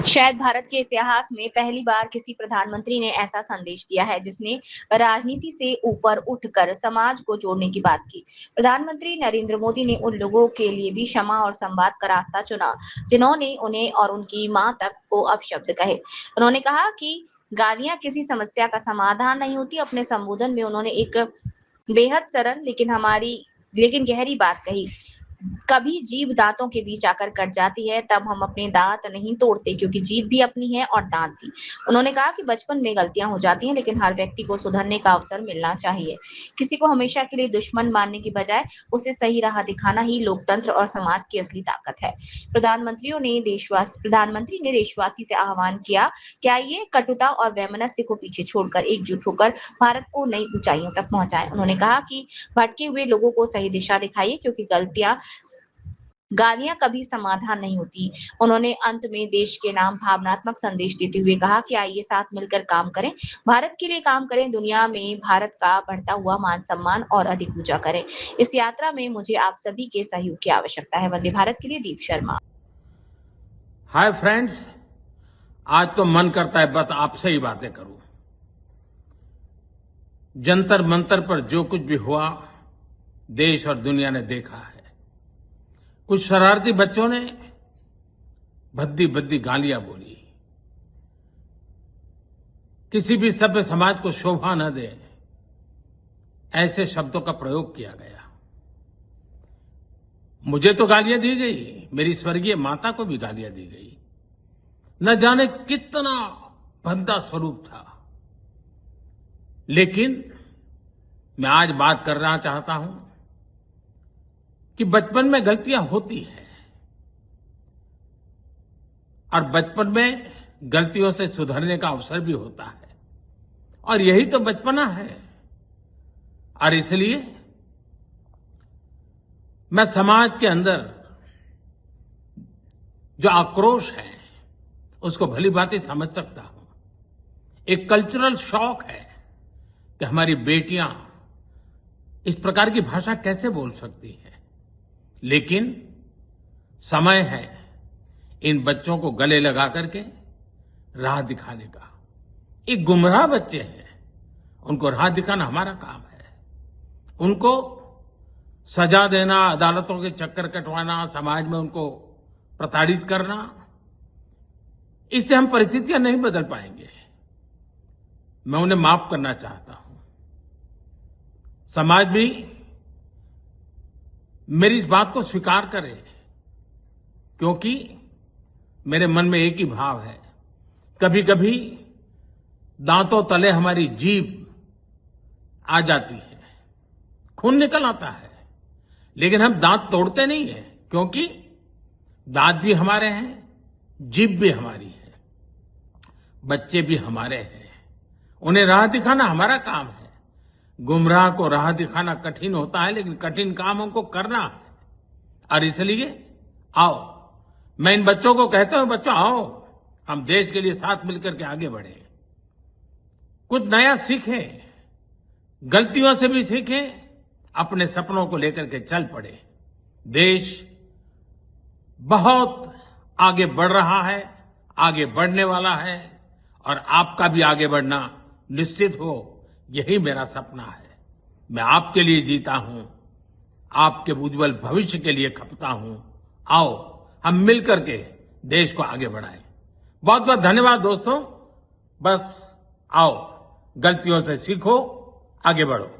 शायद भारत के इतिहास में पहली बार किसी प्रधानमंत्री ने ऐसा संदेश दिया है जिसने राजनीति से ऊपर उठकर समाज को जोड़ने की बात की। प्रधानमंत्री नरेंद्र मोदी ने उन लोगों के लिए भी क्षमा और संवाद का रास्ता चुना जिन्होंने उन्हें और उनकी मां तक को अपशब्द कहे। उन्होंने कहा कि गालियां किसी समस्या का समाधान नहीं होती। अपने संबोधन में उन्होंने एक बेहद सरल लेकिन गहरी बात कही। कभी जीभ दांतों के बीच आकर कट जाती है तब हम अपने दांत नहीं तोड़ते, क्योंकि जीभ भी अपनी है और दांत भी। उन्होंने कहा कि बचपन में गलतियां हो जाती हैं, लेकिन हर व्यक्ति को सुधरने का अवसर मिलना चाहिए। किसी को हमेशा के लिए दुश्मन मानने की बजाय उसे सही राह दिखाना ही लोकतंत्र और समाज की असली ताकत है। प्रधानमंत्री ने देशवासी से आह्वान किया कि आइए कटुता और वैमनस्य को पीछे छोड़कर एकजुट होकर भारत को नई ऊंचाइयों तक पहुंचाएं। उन्होंने कहा कि भटके हुए लोगों को सही दिशा दिखाइए, क्योंकि गालियां कभी समाधान नहीं होती। उन्होंने अंत में देश के नाम भावनात्मक संदेश देते हुए कहा कि आइए साथ मिलकर काम करें, भारत के लिए काम करें, दुनिया में भारत का बढ़ता हुआ मान सम्मान और अधिक ऊंचा करें। इस यात्रा में मुझे आप सभी के सहयोग की आवश्यकता है। वंदे भारत के लिए दीप शर्मा। हाय फ्रेंड्स, आज तो मन करता है बस आपसे ही बातें करूं। जंतर मंतर पर जो कुछ भी हुआ देश और दुनिया ने देखा है। कुछ शरारती बच्चों ने भद्दी भद्दी गालियां बोली। किसी भी सभ्य समाज को शोभा न दे ऐसे शब्दों का प्रयोग किया गया। मुझे तो गालियां दी गई, मेरी स्वर्गीय माता को भी गालियां दी गई। न जाने कितना भद्दा स्वरूप था, लेकिन मैं आज बात करना चाहता हूं कि बचपन में गलतियां होती हैं और बचपन में गलतियों से सुधरने का अवसर भी होता है, और यही तो बचपना है। और इसलिए मैं समाज के अंदर जो आक्रोश है उसको भली भांति समझ सकता हूं। एक कल्चरल शॉक है कि हमारी बेटियां इस प्रकार की भाषा कैसे बोल सकती हैं, लेकिन समय है इन बच्चों को गले लगा करके राह दिखाने का। एक गुमराह बच्चे हैं, उनको राह दिखाना हमारा काम है। उनको सजा देना, अदालतों के चक्कर कटवाना, समाज में उनको प्रताड़ित करना, इससे हम परिस्थितियां नहीं बदल पाएंगे। मैं उन्हें माफ करना चाहता हूं। समाज भी मेरी इस बात को स्वीकार करे, क्योंकि मेरे मन में एक ही भाव है। कभी कभी दांतों तले हमारी जीभ आ जाती है, खून निकल आता है, लेकिन हम दांत तोड़ते नहीं हैं, क्योंकि दांत भी हमारे हैं, जीभ भी हमारी है, बच्चे भी हमारे हैं। उन्हें राह दिखाना हमारा काम है। गुमराह को राह दिखाना कठिन होता है, लेकिन कठिन काम हमको करना है। और इसलिए आओ, मैं इन बच्चों को कहता हूं, बच्चों आओ, हम देश के लिए साथ मिलकर के आगे बढ़े, कुछ नया सीखें, गलतियों से भी सीखें, अपने सपनों को लेकर के चल पड़े। देश बहुत आगे बढ़ रहा है, आगे बढ़ने वाला है, और आपका भी आगे बढ़ना निश्चित हो, यही मेरा सपना है। मैं आपके लिए जीता हूं, आपके उज्जवल भविष्य के लिए खपता हूं। आओ हम मिलकर के देश को आगे बढ़ाएं। बहुत बहुत धन्यवाद दोस्तों। बस आओ, गलतियों से सीखो, आगे बढ़ो।